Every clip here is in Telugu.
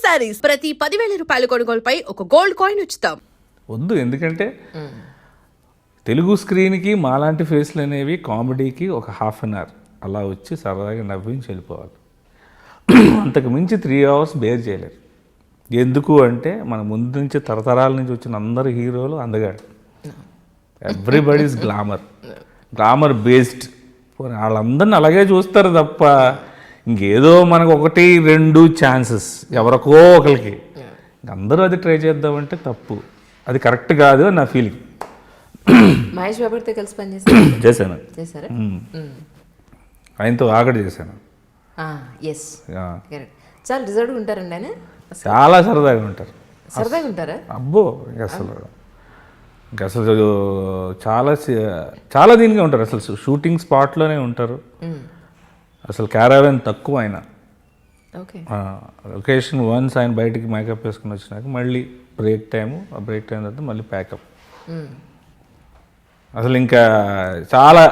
శారీస్ ప్రతి 10,000 రూపాయల కొనుగోలుపై ఒక గోల్డ్ కాయిన్ ఉచితం. వద్దు, ఎందుకంటే తెలుగు స్క్రీన్కి మాలాంటి ఫేస్లు అనేవి కామెడీకి ఒక హాఫ్ అన్ అవర్ అలా వచ్చి సరదాగా నవ్వించి వెళ్ళిపోవాలి. అంతకు మించి 3 hours బేర్ చేయలేరు. ఎందుకు అంటే మన ముందు నుంచి తరతరాల నుంచి వచ్చిన అందరు హీరోలు అందగాడు. Everybody's glamour based. వాళ్ళందరిని అలాగే చూస్తారు తప్ప ఇంకేదో మనకు 1-2 ఛాన్సెస్ ఎవరికో ఒకరికి, అందరూ అది ట్రై చేద్దామంటే తప్పు. అది కరెక్ట్ కాదు అని నా ఫీలింగ్. మహేష్ బాబుతో కలిసి చేశాను. ఆయనతో ఆగడి చేశాను. చాలా రిజర్వ్గా ఉంటారండి ఆయన. చాలా సరదాగా ఉంటారు. సరదాగా ఉంటారా? అబ్బో అసలు చాలా దీనిగా ఉంటారు. అసలు షూటింగ్ స్పాట్లోనే ఉంటారు. అసలు క్యారావెన్ తక్కువ ఆయన. లొకేషన్ వన్స్ ఆయన బయటికి మేకప్ వేసుకుని వచ్చినాక మళ్ళీ బ్రేక్ టైం తర్వాత మళ్ళీ ప్యాకప్. అసలు ఇంకా చాలా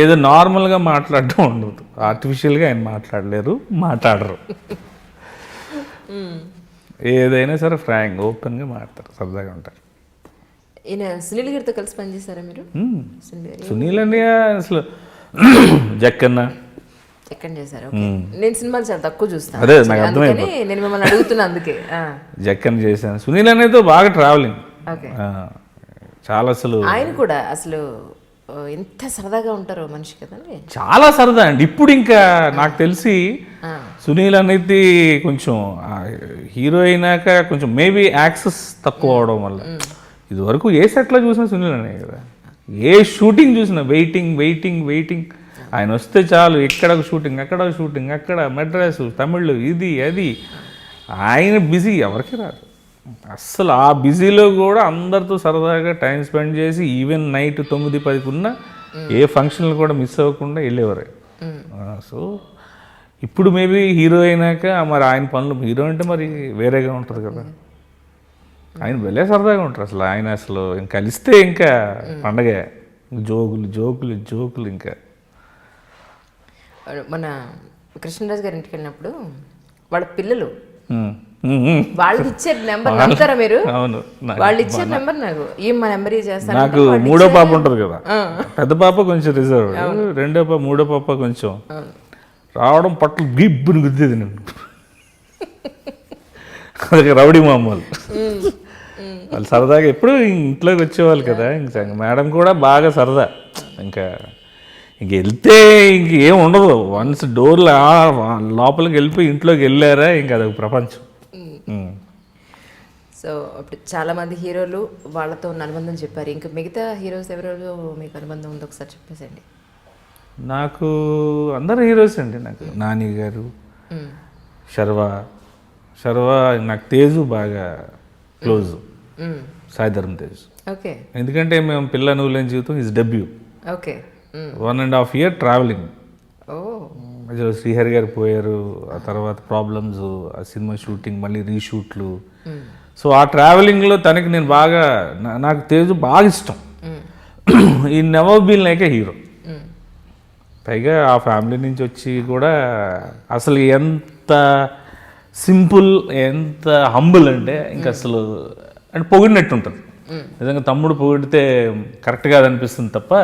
ఏదో నార్మల్గా మాట్లాడటం ఉండదు. ఆర్టిఫిషియల్గా ఆయన మాట్లాడరు. ఏదైనా సరే ఫ్రాంక్ ఓపెన్గా మాట్లాడతారు, సరదాగా ఉంటారు. ఈయన సునీల్ గారితో కలిసి పనిచేశారా మీరు? సునీల్ అన్నయ్య అసలు జక్కన్న చేశారు. నేను సినిమాలు చాలా తక్కువ చూస్తాను. అదే నాకు అర్థమైంది. నేను మిమ్మల్ని అడుగుతున్నా అందుకే. జక్కన్న చేశాను. సునీల్ అన్నయ్యతో బాగా ట్రావెలింగ్ చాలా. ఆయన కూడా అసలు ఎంత సరదాగా ఉంటారో మనిషి కదండి. చాలా సరదా అండి. ఇప్పుడు ఇంకా నాకు తెలిసి సునీల్ అనేది కొంచెం హీరో అయినాక కొంచెం మేబీ యాక్సెస్ తక్కువ అవడం వల్ల, ఇది వరకు ఏ సెట్లో చూసినా సునీల్ అనే కదా, ఏ షూటింగ్ చూసినా వెయిటింగ్. ఆయన వస్తే చాలు, ఎక్కడ ఒక షూటింగ్, అక్కడ మెడ్రాసు, తమిళ్, ఇది అది. ఆయన బిజీ ఎవరికి రాదు అస్సలు. ఆ బిజీలో కూడా అందరితో సరదాగా టైం స్పెండ్ చేసి ఈవెన్ నైట్ 9-10 ఉన్నా ఏ ఫంక్షన్లు కూడా మిస్ అవ్వకుండా వెళ్ళేవారు. సో ఇప్పుడు మేబీ హీరో అయినాక మరి ఆయన పనులు, హీరో అంటే మరి వేరేగా ఉంటుంది కదా. ఆయన వెళ్ళే సరదాగా ఉంటారు అసలు. ఆయన అసలు కలిస్తే ఇంకా పండగ, జోకులు ఇంకా. మన కృష్ణరాజు గారి ఇంటికి వెళ్ళినప్పుడు వాళ్ళ పిల్లలు వాళ్ళకి ఇచ్చే నెంబర్ నమ్ముతారా మీరు? అవును, వాళ్ళు ఇచ్చే నెంబర్ నాకు మా నెంబర్ చేస్తాను. నాకు 3వ పాప ఉంటుంది కదా, పెద్ద పాప కొంచెం రిజర్వ్, 2వ పాప 3వ పాప కొంచెం రావడం పట్ల గిబ్బుని గుద్దేది నేను. అది రౌడీ మామూలు. వాళ్ళు సరదాగా ఎప్పుడు ఇంట్లోకి వచ్చేవాళ్ళు కదా. ఇంకా మేడం కూడా బాగా సరదా. ఇంకా వెళ్తే ఇంకేం ఉండదు. వన్స్ డోర్ లోపలికి వెళ్ళిపోయి ఇంట్లోకి వెళ్ళారా ఇంకా అదొక ప్రపంచం. సో ఇప్పుడు చాలామంది హీరోలు వాళ్ళతో ఉన్న అనుబంధం చెప్పారు. ఇంకా మిగతా హీరోస్ ఎవరెవరు మీకు అనుబంధం ఉందో ఒకసారి చెప్పేసండి. నాకు అందరు హీరోస్ అండి. నాకు నాని గారు, శర్వా, నాకు తేజు బాగా క్లోజ్, సాయి ధర్మ తేజ్. ఓకే. ఎందుకంటే మేము పిల్ల నువ్వు లేని జీవితం is debut. Okay. 1.5 year travelling. మధ్యలో శ్రీహరి గారు పోయారు, ఆ తర్వాత ప్రాబ్లమ్స్, ఆ సినిమా షూటింగ్, మళ్ళీ రీషూట్లు. సో ఆ ట్రావెలింగ్లో తనకి నేను బాగా, నాకు తేజు బాగా ఇష్టం. ఈ never been like a hero. పైగా ఆ ఫ్యామిలీ నుంచి వచ్చి కూడా అసలు ఎంత సింపుల్, ఎంత హంబుల్ అంటే ఇంకా అసలు అంటే పొగిడినట్టు ఉంటుంది. నిజంగా తమ్ముడు పొగిడితే కరెక్ట్ కాదనిపిస్తుంది తప్ప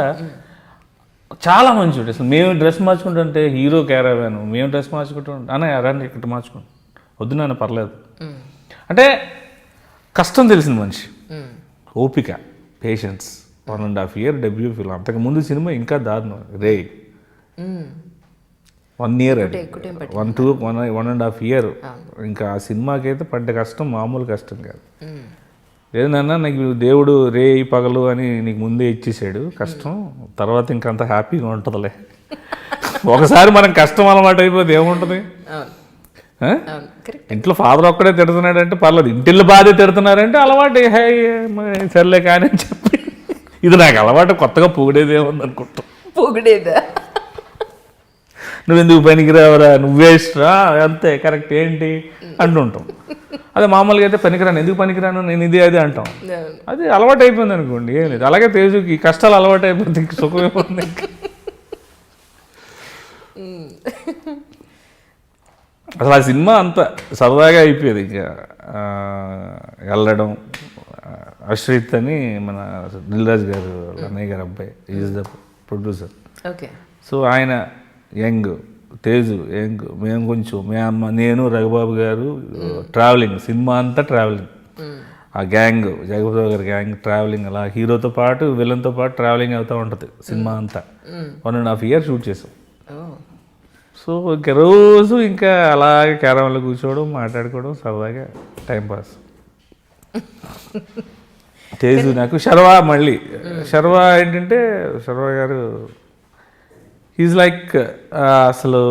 చాలా మంచిది. అసలు మేము డ్రెస్ మార్చుకుంటుంటే హీరో క్యారావాను, మేము డ్రెస్ మార్చుకుంటాం అన్న రండి ఇక్కడ మార్చుకోండి, వద్దు నాన్న పర్లేదు అంటే. కష్టం తెలిసిన మనిషి, ఓపిక, పేషెన్స్. 1.5 year debut film. అంతకుముందు సినిమా ఇంకా దారుణం, రే 1 year, 1.5 year. ఇంకా ఆ సినిమాకి అయితే పడ్డ కష్టం మామూలు కష్టం కాదు. లేదన్నా నీకు దేవుడు రే పగలు అని నీకు ముందే ఇచ్చేసాడు, కష్టం తర్వాత ఇంకంత హ్యాపీగా ఉంటుందిలే. ఒకసారి మనం కష్టం అలవాటు అయిపోతే ఏముంటుంది? ఇంట్లో ఫాదర్ ఒక్కడే తిడుతున్నాడంటే పర్లేదు, ఇంటిల్లు బాధే తిడుతున్నారంటే అలవాటు సర్లే కానీ అని చెప్పి. ఇది నాకు అలవాటు, కొత్తగా పొగిడేదేముంది అనుకుంటాం. పొగిడేదా? నువ్వెందుకు పనికిరావరా, నువ్వేస్ట్రా, అంతే కరెక్ట్ ఏంటి అంటుంటాం. అదే మామూలుగా అయితే పనికిరాను, ఎందుకు పనికిరాను నేను ఇది అది అంటాం. అది అలవాటు అయిపోయింది అనుకోండి, ఏం లేదు. అలాగే తేజుకి కష్టాలు అలవాటు అయిపోతుంది, సుఖం అయిపోతుంది. అసలు ఆ సినిమా అంత సరదాగా అయిపోయేది. ఇంకా వెళ్ళడం, అశ్రిత్ అని మన దిల్ రాజు గారు అన్నయ్య గారు అబ్బాయి, is the producer. Okay. So ఆయన యంగ్, తేజు యంగ్, మేము కొంచెం నేను రఘుబాబు గారు ట్రావెలింగ్, సినిమా అంతా ట్రావెలింగ్. ఆ గ్యాంగ్, జగపతిరావు గారి గ్యాంగ్ ట్రావెలింగ్, అలా హీరోతో పాటు విలన్తో పాటు ట్రావెలింగ్ అవుతూ ఉంటుంది సినిమా అంతా. 1.5 year షూట్ చేసాం. సో ఇంకా రోజు ఇంకా అలాగే క్యారవన్లో కూర్చోవడం, మాట్లాడుకోవడం, సరదాగా టైంపాస్. తేజు నాకు శర్వా, మళ్ళీ శర్వా ఏంటంటే శర్వా గారు ఈజ్ లైక్ అసలు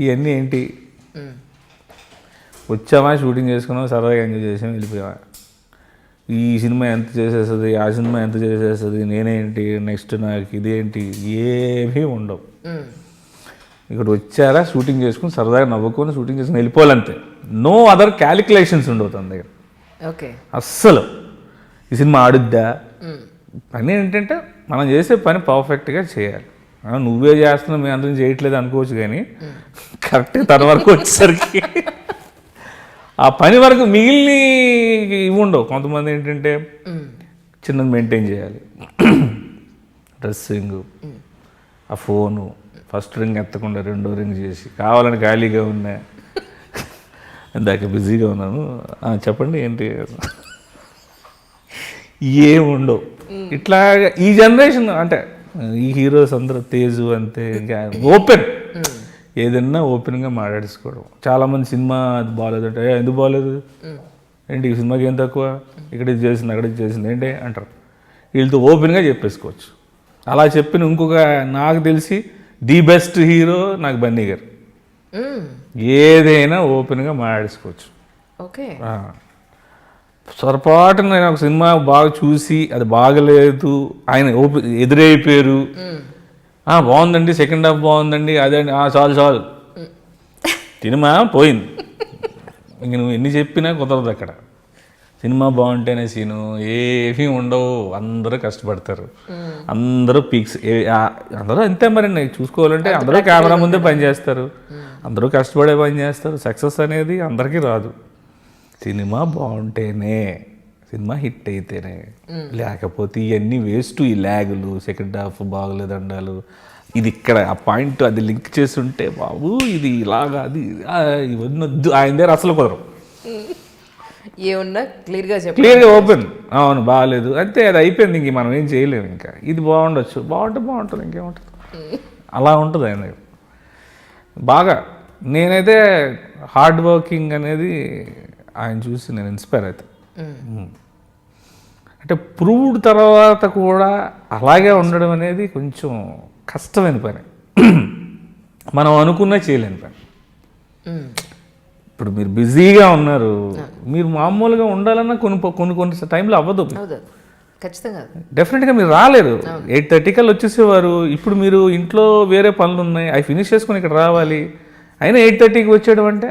ఇవన్నీ ఏంటి, వచ్చామా షూటింగ్ చేసుకున్నాం, సరదాగా ఎంజాయ్ చేసాం, వెళ్ళిపోయామా. ఈ సినిమా ఎంత చేసేస్తుంది, ఆ సినిమా ఎంత చేసేస్తుంది, నేనేంటి నెక్స్ట్, నాకు ఇదేంటి, ఏమీ ఉండవు. ఇక్కడ వచ్చారా షూటింగ్ చేసుకుని సరదాగా నవ్వుకొని షూటింగ్ చేసుకుని వెళ్ళిపోవాలంతే. నో అదర్ క్యాలిక్యులేషన్స్ ఉండవు తన దగ్గర. ఓకే. అస్సలు ఈ సినిమా ఆడుద్దా పని ఏంటంటే మనం చేసే పని పర్ఫెక్ట్గా చేయాలి. నువ్వే చేస్తున్నావు, మేము అందరం చేయట్లేదు అనుకోవచ్చు, కానీ కరెక్ట్గా తన వరకు వచ్చేసరికి ఆ పని వరకు మిగిలిన ఇవి ఉండవు. కొంతమంది ఏంటంటే చిన్నది మెయింటైన్ చేయాలి, డ్రెస్సింగ్, ఆ ఫోను ఫస్ట్ రింగ్ ఎత్తకుండా 2వ రింగ్ చేసి, కావాలని ఖాళీగా ఉన్నా, ఇందాక బిజీగా ఉన్నాను, చెప్పండి ఏంటి, ఏముండవు. ఇట్లా ఈ జనరేషన్ అంటే ఈ హీరోస్ అందరూ తేజు అంతే, ఇంకా ఓపెన్, ఏదన్నా ఓపెన్గా మాట్లాడేసుకోవడం. చాలామంది సినిమా అది బాగాలేదు అంటే, ఎందుకు బాగాలేదు ఏంటి, ఈ సినిమాకి ఏం తక్కువ, ఇక్కడ ఇది చేసింది అక్కడ ఇది చేసింది ఏంటి అంటారు. వీళ్ళతో ఓపెన్గా చెప్పేసుకోవచ్చు. అలా చెప్పిన ఇంకొక నాకు తెలిసి ది బెస్ట్ హీరో నాకు బన్నీ గారు. ఏదైనా ఓపెన్గా మాట్లాడేసుకోవచ్చు. ఓకే. పొరపాటున నేను ఒక సినిమా బాగా చూసి అది బాగలేదు, ఆయన ఎదురైపోయారు, బాగుందండి సెకండ్ హాఫ్ బాగుందండి, అదే చాలు సినిమా పోయింది, ఇంక నువ్వు ఎన్ని చెప్పినా కుదరదు. అక్కడ సినిమా బాగుంటేనే సీను, ఏమీ ఉండవు, అందరూ కష్టపడతారు, అందరూ పీక్స్, అందరూ అంతే. మరి నేను చూసుకోవాలంటే అందరూ కెమెరా ముందే పనిచేస్తారు, అందరూ కష్టపడే పని చేస్తారు. సక్సెస్ అనేది అందరికీ రాదు. సినిమా బాగుంటేనే, సినిమా హిట్ అయితేనే, లేకపోతే ఇవన్నీ వేస్ట్. ఈ ల్యాగులు, సెకండ్ హాఫ్ బాగలేదు అండాలు, ఇది ఇక్కడ ఆ పాయింట్ అది లింక్ చేస్తుంటే బాబు ఇది ఇలాగా అది ఇవన్నీ వద్దు, ఆయన దగ్గర అసలు కుదరవు. ఏమన్నా క్లియర్గా ఓపెన్, అవును బాగాలేదు అంతే, అది అయిపోయింది, ఇంక మనం ఏం చేయలేము. ఇంకా ఇది బాగుండొచ్చు, బాగుంటుంది, ఇంకేముంటుంది, అలా ఉంటుంది ఆయన దగ్గర. బాగా నేనైతే హార్డ్ వర్కింగ్ అనేది ఆయన చూసి నేను ఇన్స్పైర్ అవుతాను. అంటే ప్రూవ్డ్ తర్వాత కూడా అలాగే ఉండడం అనేది కొంచెం కష్టమైన పని, మనం అనుకున్నా చేయలేని పని. ఇప్పుడు మీరు బిజీగా ఉన్నారు, మీరు మామూలుగా ఉండాలన్నా కొన్ని టైంలో అవ్వదు, ఖచ్చితంగా డెఫినెట్గా మీరు రాలేరు. 8:30 వచ్చేసేవారు. ఇప్పుడు మీరు ఇంట్లో వేరే పనులు ఉన్నాయి, అవి ఫినిష్ చేసుకొని ఇక్కడ రావాలి, అయినా 8:30కి వచ్చేయడం అంటే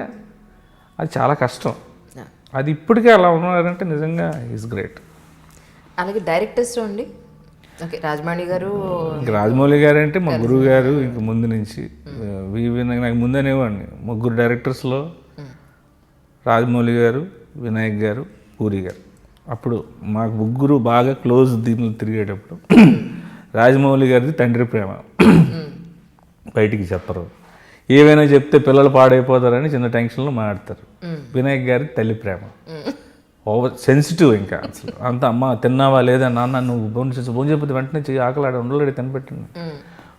అది చాలా కష్టం. అది ఇప్పటికే అలా ఉన్నారంటే నిజంగా ఈజ్ గ్రేట్. అలాగే డైరెక్టర్స్ అండి, ఓకే, రాజమౌళి గారు. రాజమౌళి గారు అంటే మా గురువు గారు, ఇంక ముందు నుంచి నాకు ముందనేవాడిని. ముగ్గురు డైరెక్టర్స్లో రాజమౌళి గారు, వినాయక్ గారు, పూరి గారు. అప్పుడు మాకు ముగ్గురు బాగా క్లోజ్ దీనిలో తిరిగేటప్పుడు రాజమౌళి గారిది తండ్రి ప్రేమ, బయటికి చెప్పరు, ఏవైనా చెప్తే పిల్లలు పాడైపోతారని చిన్న టెన్షన్లో మాట్లాడతారు. వినాయక్ గారి తల్లి ప్రేమ, ఓవర్ సెన్సిటివ్, ఇంకా అసలు అంత అమ్మ తిన్నావా లేదా నాన్న, నువ్వు భోజనం చెప్పితే వెంటనే చెయ్యి, ఆకలాడ ఉండలేడు తినపెట్టండి.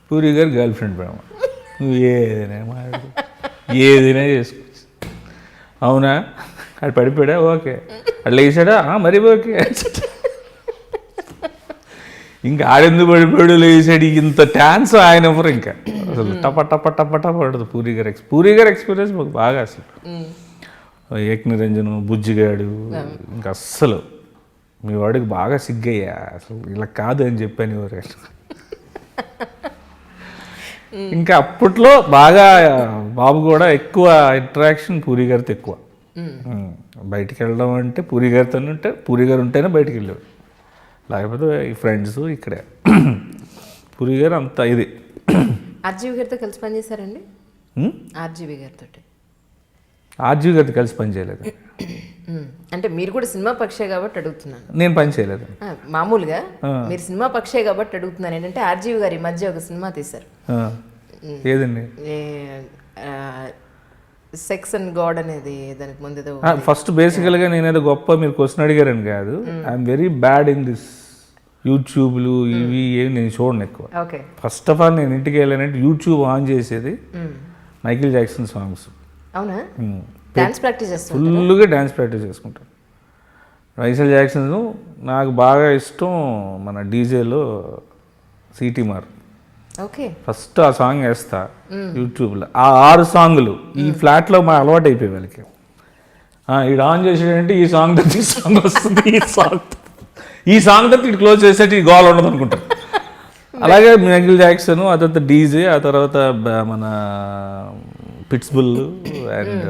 పూరి గారి గర్ల్ ఫ్రెండ్ ప్రేమ, నువ్వు ఏదైనా మాట్లాడు, ఏదైనా చేసుకోవచ్చు, అవునా అది పడిపోయాడా, ఓకే అట్లా వేసాడా, మరి ఓకే. ఇంకా ఆడెందుకు పడిపోయాడు, లేసాడు, ఇంత ఛాన్స్ ఆయన ఎవరు ఇంకా అసలు టప పడుతుంది. పూరి గారి ఎక్స్పీరియన్స్ మాకు బాగా, అసలు ఏకనిరంజను, బుజ్జిగాడు, ఇంకా అస్సలు మీ వాడికి బాగా సిగ్గయ్యా, అసలు ఇలా కాదు అని చెప్పాను ఎవరు. ఇంకా అప్పట్లో బాగా బాబు కూడా ఎక్కువ ఇంటరాక్షన్ పూరి గారితో ఎక్కువ. బయటికి వెళ్ళడం అంటే పూరి గారితో ఉంటే, పూరి గారు ఉంటేనే బయటికి వెళ్ళేవాడు, లేకపోతే ఈ ఫ్రెండ్స్ ఇక్కడే. పూరి గారు అంతా ఇది. ఆర్జీవి గారితో కలిసి పనిచేశారండి? ఆర్జీవి గారితో ఆర్జీవి గారితో కలిసి పని చేయలేదు. అంటే మీరు కూడా సినిమా పక్షే కాబట్టి అడుగుతున్నాను. నేను పని చేయలేదు. మామూలుగా మీరు సినిమా పక్షే కాబట్టి అడుగుతున్నాను. ఏంటంటే ఆర్జీవి గారు ఈ మధ్య ఒక సినిమా తీశారు. ఏదండి? సెక్స్ అండ్ గాడ్ అనేది. దానికి ముందు ఏదో ఫస్ట్ బేసికల్గా నేనేదో గొప్ప మీరు క్వశ్చన్ అడిగారని కాదు. I'm very bad in this యూట్యూబ్లు ఇవి ఏమి నేను చూడను ఎక్కువ. ఓకే. ఫస్ట్ ఆఫ్ ఆల్ నేను ఇంటికి వెళ్ళానంటే యూట్యూబ్ ఆన్ చేసేది మైకిల్ జాక్సన్ సాంగ్స్. అవునా? డాన్స్ ప్రాక్టీస్ చేస్తాను. ఫుల్గా డాన్స్ ప్రాక్టీస్ చేసుకుంటాను. మైకిల్ జాక్సన్ నాకు బాగా ఇష్టం. మన డీజేలో సిటీ మార్. ఓకే. ఫస్ట్ ఆ సాంగ్ వేస్తా యూట్యూబ్లో. ఆ 6 సాంగులు ఈ ఫ్లాట్లో మా అలవాటు అయిపోయి వాళ్ళకి. ఈడు ఆన్ చేసేటంటే ఈ సాంగ్ తర్వాత ఈ సాంగ్ వస్తుంది, ఈ సాంగ్ తర్వాత ఇటు క్లోజ్ చేసేటి ఈ గోల్ ఉండదు అనుకుంటారు. అలాగే మైకిల్ జాక్సన్, ఆ తర్వాత డీజే, ఆ తర్వాత మన పిట్స్బుల్ అండ్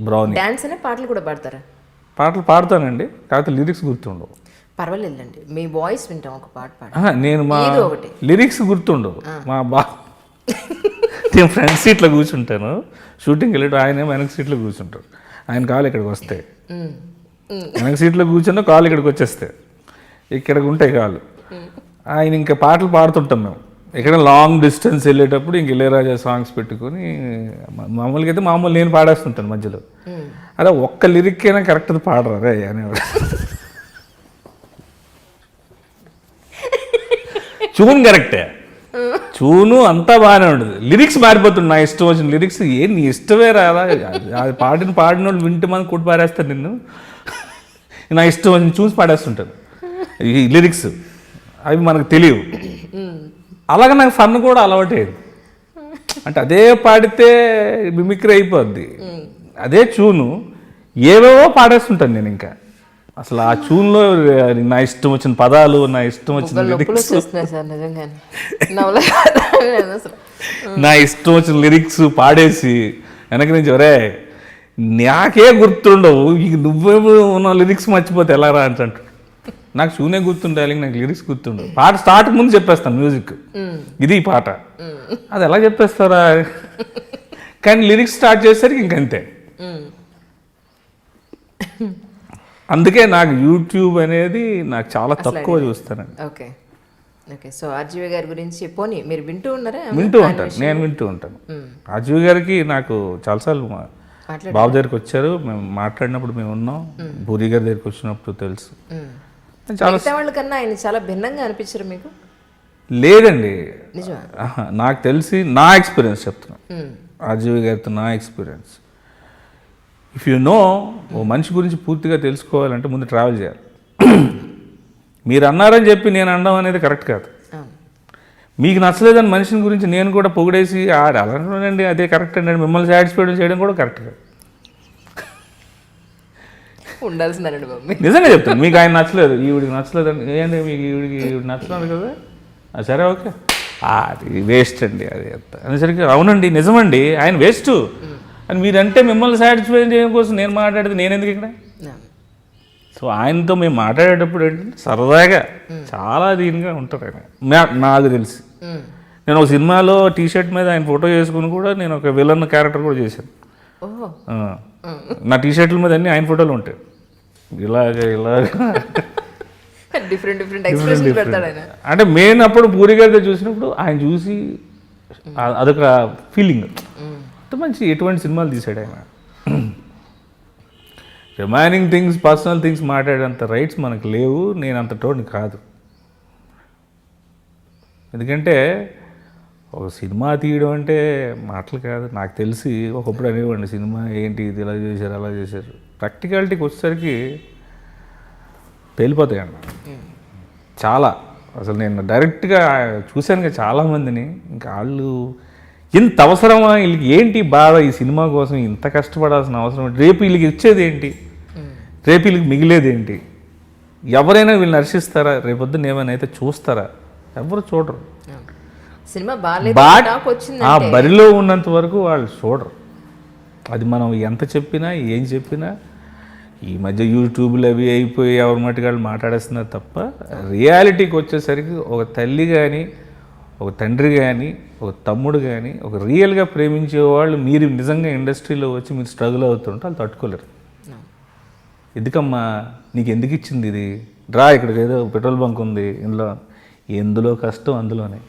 బ్రౌనీ. డాన్స్ అనే పాటలు కూడా పాడతారా? పాటలు పాడతానండి, కాకపోతే లిరిక్స్ గుర్తుండవు. పర్వాలేదండి, మీ వాయిస్ వింటాం, ఒక పాట పాడు. నేను మా ఒకటి లిరిక్స్ గుర్తుండవు. మా నేను ఫ్రంట్ సీట్లో కూర్చుంటాను, షూటింగ్కి వెళ్ళేటప్పుడు ఆయన వెనక సీట్లో కూర్చుంటారు. ఆయన కాలు ఇక్కడికి వస్తాయి, వెనక సీట్లో కూర్చున్న కాలు ఇక్కడికి వచ్చేస్తాయి, ఇక్కడికి ఉంటాయి కాలు. ఆయన ఇంకా పాటలు పాడుతుంటాం మేము. ఇక్కడ లాంగ్ డిస్టెన్స్ వెళ్ళేటప్పుడు ఇంక ఇళయరాజా సాంగ్స్ పెట్టుకొని మామూలుగా అయితే నేను పాడేస్తుంటాను మధ్యలో. అలా ఒక్క లిరిక్ అయినా కరెక్ట్ పాడరా రే అనేవాడు. ట్యూన్ కరెక్టే, ట్యూను అంతా బాగానే ఉంటుంది, లిరిక్స్ మారిపోతుంది. నా ఇష్టం వచ్చిన లిరిక్స్ నీ ఇష్టమే రాదా, అది పాడిన వాళ్ళు వింటే మనం కొట్టి పారేస్తారు నిన్ను. నా ఇష్టం వచ్చిన చూసి పాడేస్తుంటాను. ఈ లిరిక్స్ అవి మనకు తెలియవు. అలాగే నాకు ఫన్ కూడా అలవాటేది. అంటే అదే పాడితే మిమిక్రీ అయిపోద్ది, అదే ట్యూను ఏవేవో పాడేస్తుంటాను నేను. ఇంకా అసలు ఆ ట్యూన్లో నా ఇష్టం వచ్చిన పదాలు, నా ఇష్టం వచ్చిన నా ఇష్టం వచ్చిన లిరిక్స్ పాడేసి వెనక నుంచి ఒరే నాకే గుర్తుండవు, ఇక నువ్వేమో ఉన్న లిరిక్స్ మర్చిపోతే ఎలా రా అంటూ. నాకు ట్యూనే గుర్తుండాలి, నాకు లిరిక్స్ గుర్తుండవు. పాట స్టార్ట్ ముందు చెప్పేస్తాను మ్యూజిక్, ఇది ఈ పాట, అది ఎలా చెప్పేస్తారా. కానీ లిరిక్స్ స్టార్ట్ చేసేసరికి ఇంకంతే. అందుకే నాకు యూట్యూబ్ అనేది నాకు చాలా తక్కువ చూస్తానండి. Okay okay. సో ఆర్జీవి గారి గురించి పోనీ మీరు వింటూ ఉన్నారా? వింటూ ఉంటాను, నేను వింటూ ఉంటాను. ఆర్జీవి గారికి నాకు చాలాసార్లు బాబు దగ్గరికి వచ్చారు, మేము మాట్లాడినప్పుడు మేము ఉన్నాం. పూరి గారి దగ్గరికి వచ్చినప్పుడు తెలుసు. చాలా వాళ్ళకన్నా ఆయన చాలా భిన్నంగా అనిపించారు మీకు? లేదండి, నాకు తెలిసి నా ఎక్స్పీరియన్స్ చెప్తున్నా. ఆర్జీవి గారితో నా ఎక్స్పీరియన్స్, ఇఫ్ యు నో ఓ మనిషి గురించి పూర్తిగా తెలుసుకోవాలంటే ముందు ట్రావెల్ చేయాలి. మీరు అన్నారని చెప్పి నేను అనడం అనేది కరెక్ట్ కాదు. మీకు నచ్చలేదని మనిషిని గురించి నేను కూడా పొగిడేసి అలాంటి అదే కరెక్ట్ అండి మిమ్మల్ని సాటిస్ఫైడ్ చేయడం కూడా కరెక్ట్ కాదు. ఉండాల్సిందండి బాబు, నిజంగా చెప్తాను. మీకు ఆయన నచ్చలేదు, ఈవిడికి నచ్చలేదు అండి, ఏంటి మీకు ఈవిడికి నచ్చలేదు కదా, సరే ఓకే అది వేస్ట్ అండి అది అంత అనేసరికి అవునండి నిజమండి ఆయన వేస్ట్ అని మీరంటే మిమ్మల్ని సాటిస్ఫై చేయడం కోసం నేను మాట్లాడితే నేను ఎందుకు ఇక్కడ. సో ఆయనతో మేము మాట్లాడేటప్పుడు ఏంటంటే సరదాగా చాలా దీనిగా ఉంటారు ఆయన. నాకు తెలిసి నేను ఒక సినిమాలో టీషర్ట్ మీద ఆయన ఫోటో చేసుకుని కూడా నేను ఒక విలన్ క్యారెక్టర్ కూడా చేశాను. నా టీషర్ట్ల మీద అన్ని ఆయన ఫోటోలు ఉంటాయి, ఇలాగ డిఫరెంట్ డిఫరెంట్ ఎక్స్ప్రెషన్స్ పెడతాడు ఆయన. అంటే మెయిన్ అప్పుడు పూరి గారితో చూసినప్పుడు ఆయన చూసి అదొక ఫీలింగ్, అంత మంచి ఎటువంటి సినిమాలు తీసాడు ఆయన. రిమైనింగ్ థింగ్స్, పర్సనల్ థింగ్స్ మాట్లాడేంత రైట్స్ మనకు లేవు, నేను అంత టోన్ కాదు. ఎందుకంటే ఒక సినిమా తీయడం అంటే మాటలు కాదు. నాకు తెలిసి ఒకప్పుడు అనేవాడిని సినిమా ఏంటి ఇది ఇలా చేశారు అలా చేశారు, ప్రాక్టికాలిటీకి వచ్చేసరికి పేలిపోతాయండి చాలా. అసలు నేను డైరెక్ట్గా చూశాను కదా చాలామందిని, ఇంకా వాళ్ళు ఇంత అవసరమా వీళ్ళకి, ఏంటి బాధ ఈ సినిమా కోసం ఇంత కష్టపడాల్సిన అవసరం, రేపు వీళ్ళకి ఇచ్చేది ఏంటి, రేపు వీళ్ళకి మిగిలేది ఏంటి, ఎవరైనా వీళ్ళని హర్షిస్తారా, రేపొద్దున ఏమైనా అయితే చూస్తారా, ఎవరు చూడరు. సినిమా ఆ బరిలో ఉన్నంత వరకు వాళ్ళు చూడరు. అది మనం ఎంత చెప్పినా ఏం చెప్పినా ఈ మధ్య యూట్యూబ్లు అవి అయిపోయి ఎవరి మట్టుకు వాళ్ళు మాట్లాడేస్తున్నారు తప్ప రియాలిటీకి వచ్చేసరికి ఒక తల్లి కానీ ఒక తండ్రి కానీ ఒక తమ్ముడు కానీ ఒక రియల్గా ప్రేమించే వాళ్ళు మీరు నిజంగా ఇండస్ట్రీలో వచ్చి మీరు స్ట్రగుల్ అవుతుంటే వాళ్ళు తట్టుకోలేరు. ఎందుకమ్మా నీకు ఎందుకు ఇచ్చింది ఇది, రా ఇక్కడికి ఏదో పెట్రోల్ బంక్ ఉంది ఇందులో, ఎందులో కష్టం అందులోనే.